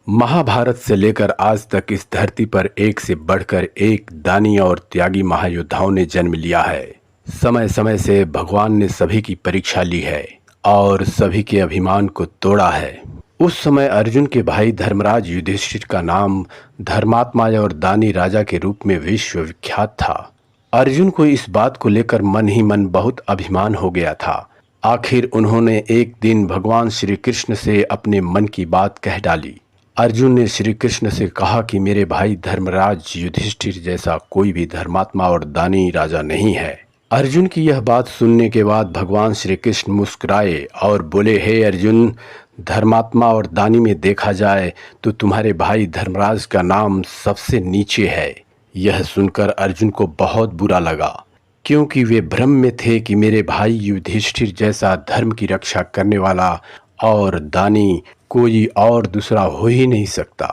महाभारत से लेकर आज तक इस धरती पर एक से बढ़कर एक दानी और त्यागी महायोद्धाओं ने जन्म लिया है। समय समय से भगवान ने सभी की परीक्षा ली है और सभी के अभिमान को तोड़ा है। उस समय अर्जुन के भाई धर्मराज युधिष्ठिर का नाम धर्मात्मा और दानी राजा के रूप में विश्व विख्यात था। अर्जुन को इस बात को लेकर मन ही मन बहुत अभिमान हो गया था। आखिर उन्होंने एक दिन भगवान श्री कृष्ण से अपने मन की बात कह डाली। अर्जुन ने श्री कृष्ण से कहा कि मेरे भाई धर्मराज युधिष्ठिर जैसा कोई भी धर्मात्मा और दानी राजा नहीं है। अर्जुन की यह बात सुनने के बाद भगवान श्री कृष्ण मुस्कुराए और बोले, हे अर्जुन, धर्मात्मा और दानी में देखा जाए तो तुम्हारे भाई धर्मराज का नाम सबसे नीचे है। यह सुनकर अर्जुन को बहुत बुरा लगा, क्योंकि वे भ्रम में थे कि मेरे भाई युधिष्ठिर जैसा धर्म की रक्षा करने वाला और दानी कोई और दूसरा हो ही नहीं सकता।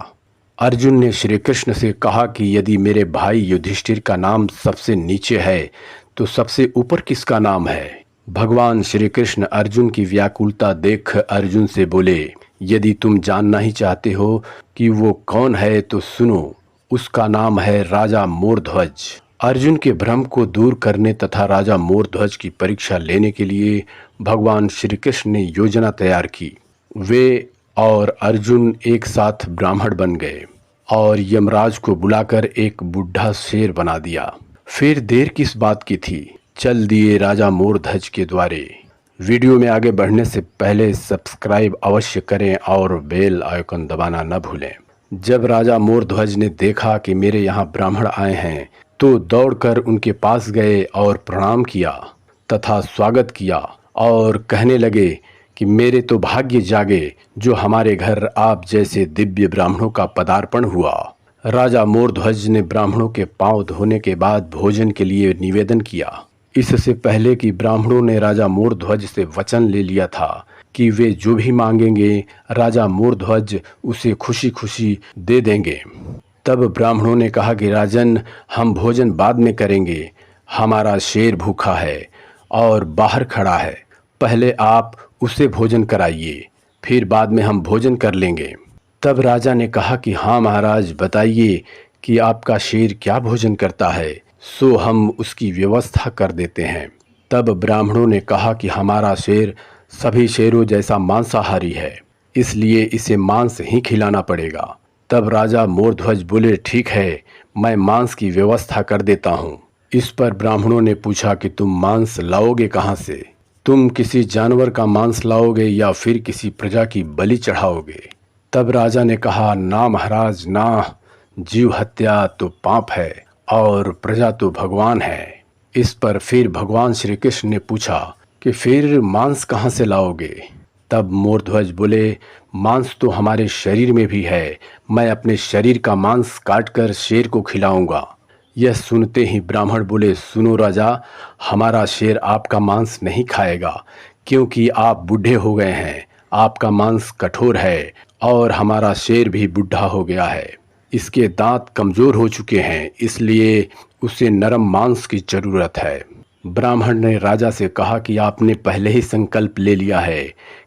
अर्जुन ने श्री कृष्ण से कहा कि यदि मेरे भाई युधिष्ठिर का नाम सबसे नीचे है तो सबसे ऊपर किसका नाम है? भगवान श्री कृष्ण अर्जुन की व्याकुलता देख अर्जुन से बोले, यदि तुम जानना ही चाहते हो कि वो कौन है तो सुनो, उसका नाम है राजा मोरध्वज। अर्जुन के भ्रम को दूर करने तथा राजा मोरध्वज की परीक्षा लेने के लिए भगवान श्री कृष्ण ने योजना तैयार की। वे और अर्जुन एक साथ ब्राह्मण बन गए और यमराज को बुलाकर एक बुढ़ा शेर बना दिया। फिर देर किस बात की थी, चल दिए राजा मोरध्वज के द्वारे। वीडियो में आगे बढ़ने से पहले सब्सक्राइब अवश्य करें और बेल आइकन दबाना न भूलें। जब राजा मोरध्वज ने देखा कि मेरे यहाँ ब्राह्मण आए हैं तो दौड़कर उनके पास गए और प्रणाम किया तथा स्वागत किया और कहने लगे कि मेरे तो भाग्य जागे जो हमारे घर आप जैसे दिव्य ब्राह्मणों का पदार्पण हुआ। राजा मोरध्वज ने ब्राह्मणों के पांव धोने के बाद भोजन के लिए निवेदन किया। इससे पहले कि ब्राह्मणों ने राजा मोरध्वज से वचन ले लिया था कि वे जो भी मांगेंगे राजा मोरध्वज उसे खुशी खुशी दे देंगे। तब ब्राह्मणों ने कहा कि राजन, हम भोजन बाद में करेंगे, हमारा शेर भूखा है और बाहर खड़ा है, पहले आप उसे भोजन कराइए, फिर बाद में हम भोजन कर लेंगे। तब राजा ने कहा कि हाँ महाराज, बताइए कि आपका शेर क्या भोजन करता है, सो हम उसकी व्यवस्था कर देते हैं। तब ब्राह्मणों ने कहा कि हमारा शेर सभी शेरों जैसा मांसाहारी है, इसलिए इसे मांस ही खिलाना पड़ेगा। तब राजा मोरध्वज बोले, ठीक है, मैं मांस की व्यवस्था कर देता हूँ। इस पर ब्राह्मणों ने पूछा कि तुम मांस लाओगे कहाँ से? तुम किसी जानवर का मांस लाओगे या फिर किसी प्रजा की बलि चढ़ाओगे? तब राजा ने कहा, ना महाराज ना, जीव हत्या तो पाप है और प्रजा तो भगवान है। इस पर फिर भगवान श्री कृष्ण ने पूछा कि फिर मांस कहाँ से लाओगे? तब मोरध्वज बोले, मांस तो हमारे शरीर में भी है, मैं अपने शरीर का मांस काटकर शेर को खिलाऊंगा। यह सुनते ही ब्राह्मण बोले, सुनो राजा, हमारा शेर आपका मांस नहीं खाएगा, क्योंकि आप बूढ़े हो गए हैं, आपका मांस कठोर है और हमारा शेर भी बूढ़ा हो गया है, इसके दांत कमज़ोर हो चुके हैं, इसलिए उसे नरम मांस की ज़रूरत है। ब्राह्मण ने राजा से कहा कि आपने पहले ही संकल्प ले लिया है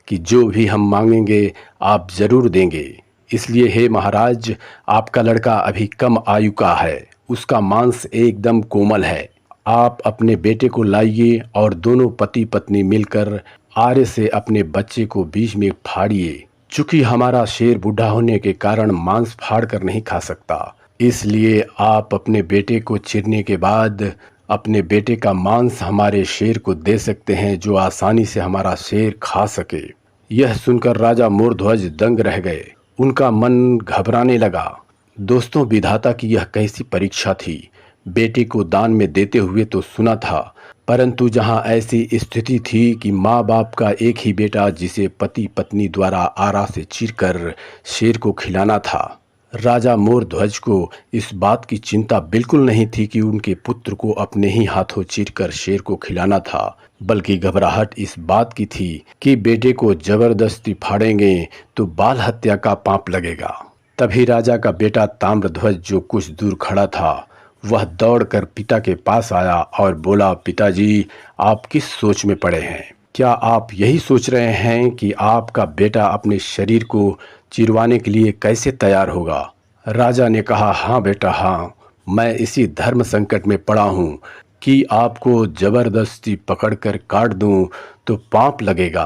कि जो भी हम मांगेंगे आप ज़रूर देंगे, इसलिए हे महाराज, आपका लड़का अभी कम आयु का है, उसका मांस एकदम कोमल है, आप अपने बेटे को लाइए और दोनों पति पत्नी मिलकर आरे से अपने बच्चे को बीच में फाड़िए। चूँकि हमारा शेर बूढ़ा होने के कारण मांस फाड़ कर नहीं खा सकता, इसलिए आप अपने बेटे को चीरने के बाद अपने बेटे का मांस हमारे शेर को दे सकते हैं, जो आसानी से हमारा शेर खा सके। यह सुनकर राजा मोरध्वज दंग रह गए, उनका मन घबराने लगा। दोस्तों, विधाता की यह कैसी परीक्षा थी। बेटे को दान में देते हुए तो सुना था, परंतु जहां ऐसी स्थिति थी कि माँ बाप का एक ही बेटा जिसे पति पत्नी द्वारा आरा से चीरकर शेर को खिलाना था। राजा मोरध्वज को इस बात की चिंता बिल्कुल नहीं थी कि उनके पुत्र को अपने ही हाथों चीरकर शेर को खिलाना था, बल्कि घबराहट इस बात की थी कि बेटे को जबरदस्ती फाड़ेंगे तो बाल हत्या का पाप लगेगा। तभी राजा का बेटा ताम्रध्वज, जो कुछ दूर खड़ा था, वह दौड़कर पिता के पास आया और बोला, पिताजी, आप किस सोच में पड़े हैं? क्या आप यही सोच रहे हैं कि आपका बेटा अपने शरीर को चिरवाने के लिए कैसे तैयार होगा। राजा ने कहा, हाँ बेटा हाँ, मैं इसी धर्म संकट में पड़ा हूँ कि आपको जबरदस्ती पकड़कर काट दूं तो पाप लगेगा।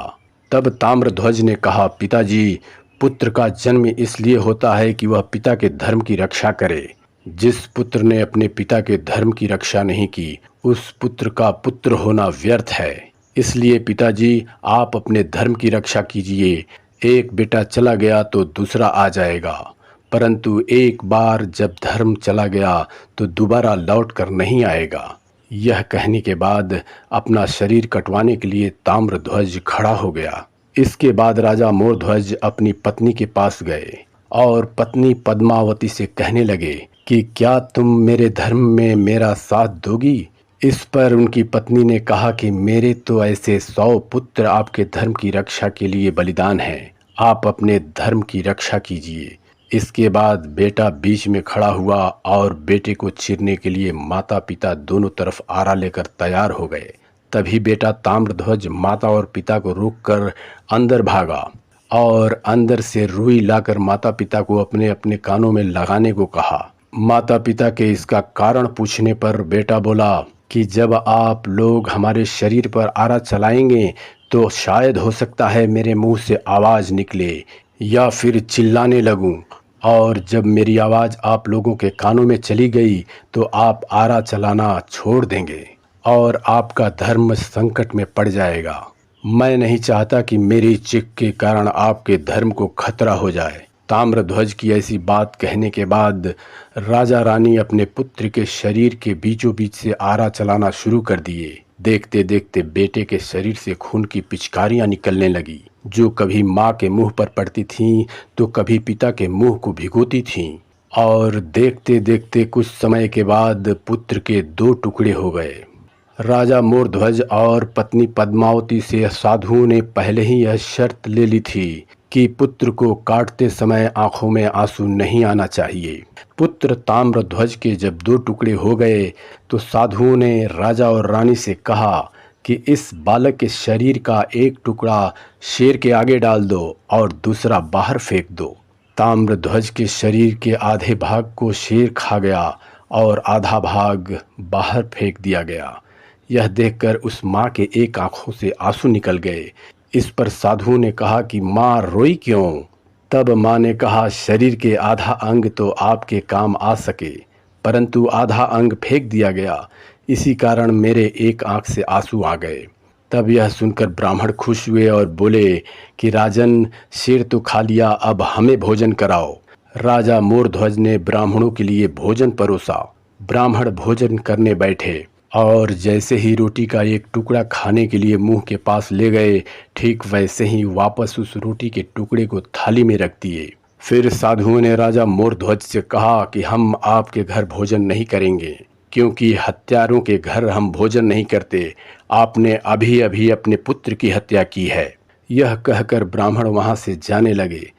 तब ताम्रध्वज ने कहा, पिताजी, पुत्र का जन्म इसलिए होता है कि वह पिता के धर्म की रक्षा करे। जिस पुत्र ने अपने पिता के धर्म की रक्षा नहीं की, उस पुत्र का पुत्र होना व्यर्थ है। इसलिए पिताजी, आप अपने धर्म की रक्षा कीजिए। एक बेटा चला गया तो दूसरा आ जाएगा, परंतु एक बार जब धर्म चला गया तो दोबारा लौट कर नहीं आएगा। यह कहने के बाद अपना शरीर कटवाने के लिए ताम्रध्वज खड़ा हो गया। इसके बाद राजा मोरध्वज अपनी पत्नी के पास गए और पत्नी पद्मावती से कहने लगे कि क्या तुम मेरे धर्म में मेरा साथ दोगी। इस पर उनकी पत्नी ने कहा कि मेरे तो ऐसे 100 पुत्र आपके धर्म की रक्षा के लिए बलिदान हैं, आप अपने धर्म की रक्षा कीजिए। इसके बाद बेटा बीच में खड़ा हुआ और बेटे को चीरने के लिए माता पिता दोनों तरफ आरा लेकर तैयार हो गए। तभी बेटा ताम्रध्वज माता और पिता को रोककर अंदर भागा और अंदर से रुई लाकर माता पिता को अपने अपने कानों में लगाने को कहा। माता पिता के इसका कारण पूछने पर बेटा बोला कि जब आप लोग हमारे शरीर पर आरा चलाएंगे तो शायद हो सकता है मेरे मुंह से आवाज़ निकले या फिर चिल्लाने लगूं, और जब मेरी आवाज़ आप लोगों के कानों में चली गई तो आप आरा चलाना छोड़ देंगे और आपका धर्म संकट में पड़ जाएगा। मैं नहीं चाहता कि मेरी चिक के कारण आपके धर्म को खतरा हो जाए। ताम्रध्वज की ऐसी बात कहने के बाद राजा रानी अपने पुत्र के शरीर के बीचों बीच से आरा चलाना शुरू कर दिए। देखते देखते बेटे के शरीर से खून की पिचकारियां निकलने लगी, जो कभी माँ के मुंह पर पड़ती थीं तो कभी पिता के मुंह को भिगोती थीं। और देखते देखते कुछ समय के बाद पुत्र के 2 टुकड़े हो गए। राजा मोरध्वज और पत्नी पद्मावती से साधुओं ने पहले ही यह शर्त ले ली थी कि पुत्र को काटते समय आंखों में आंसू नहीं आना चाहिए। पुत्र ताम्रध्वज के जब 2 टुकड़े हो गए तो साधुओं ने राजा और रानी से कहा कि इस बालक के शरीर का एक टुकड़ा शेर के आगे डाल दो और दूसरा बाहर फेंक दो। ताम्रध्वज के शरीर के आधे भाग को शेर खा गया और आधा भाग बाहर फेंक दिया गया। यह देखकर उस माँ के एक आंखों से आंसू निकल गए। इस पर साधुओं ने कहा कि माँ रोई क्यों। तब माँ ने कहा, शरीर के आधा अंग तो आपके काम आ सके, परंतु आधा अंग फेंक दिया गया, इसी कारण मेरे एक आंख से आंसू आ गए। तब यह सुनकर ब्राह्मण खुश हुए और बोले कि राजन, शेर तो खा लिया, अब हमें भोजन कराओ। राजा मोरध्वज ने ब्राह्मणों के लिए भोजन परोसा। ब्राह्मण भोजन करने बैठे और जैसे ही रोटी का एक टुकड़ा खाने के लिए मुंह के पास ले गए, ठीक वैसे ही वापस उस रोटी के टुकड़े को थाली में रख दिए। फिर साधुओं ने राजा मोरध्वज से कहा कि हम आपके घर भोजन नहीं करेंगे, क्योंकि हत्यारों के घर हम भोजन नहीं करते। आपने अभी अभी अपने पुत्र की हत्या की है। यह कहकर ब्राह्मण वहां से जाने लगे।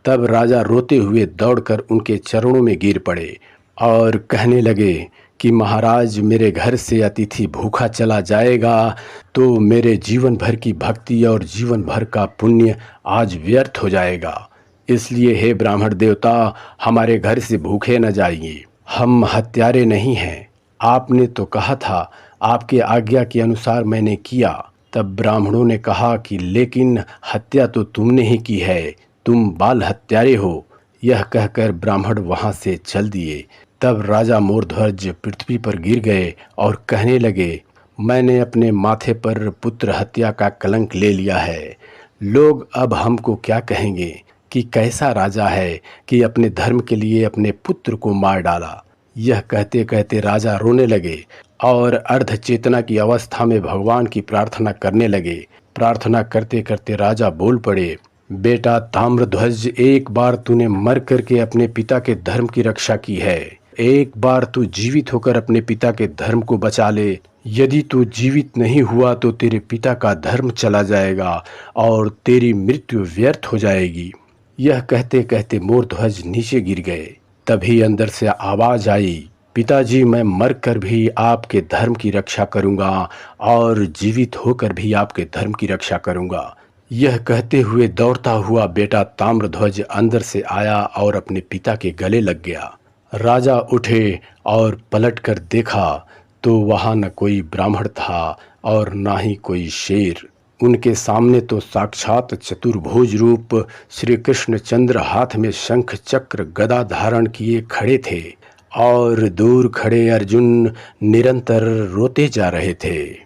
तब राजा रोते हुए दौड़कर उनके चरणों में गिर पड़े और कहने लगे कि महाराज, मेरे घर से अतिथि भूखा चला जाएगा तो मेरे जीवन भर की भक्ति और जीवन भर का पुण्य आज व्यर्थ हो जाएगा। इसलिए हे ब्राह्मण देवता, हमारे घर से भूखे न जाइए। हम हत्यारे नहीं हैं। आपने तो कहा था, आपके आज्ञा के अनुसार मैंने किया। तब ब्राह्मणों ने कहा कि लेकिन हत्या तो तुमने ही की है, तुम बाल हत्यारे हो। यह कहकर ब्राह्मण वहां से चल दिए। तब राजा मोरध्वज पृथ्वी पर गिर गए और कहने लगे, मैंने अपने माथे पर पुत्र हत्या का कलंक ले लिया है। लोग अब हमको क्या कहेंगे कि कैसा राजा है कि अपने धर्म के लिए अपने पुत्र को मार डाला। यह कहते कहते राजा रोने लगे और अर्ध चेतना की अवस्था में भगवान की प्रार्थना करने लगे। प्रार्थना करते करते राजा बोल पड़े, बेटा ताम्रध्वज, एक बार तूने मर करके अपने पिता के धर्म की रक्षा की है। एक बार तू जीवित होकर अपने पिता के धर्म को बचा ले। यदि तू जीवित नहीं हुआ तो तेरे पिता का धर्म चला जाएगा और तेरी मृत्यु व्यर्थ हो जाएगी। यह कहते कहते मोरध्वज नीचे गिर गए। तभी अंदर से आवाज आई, पिताजी, मैं मरकर भी आपके धर्म की रक्षा करूंगा और जीवित होकर भी आपके धर्म की रक्षा करूंगा। यह कहते हुए दौड़ता हुआ बेटा ताम्रध्वज अंदर से आया और अपने पिता के गले लग गया। राजा उठे और पलटकर देखा तो वहां न कोई ब्राह्मण था और ना ही कोई शेर। उनके सामने तो साक्षात चतुर्भुज रूप श्री कृष्णचंद्र हाथ में शंख चक्र गदा धारण किए खड़े थे और दूर खड़े अर्जुन निरंतर रोते जा रहे थे।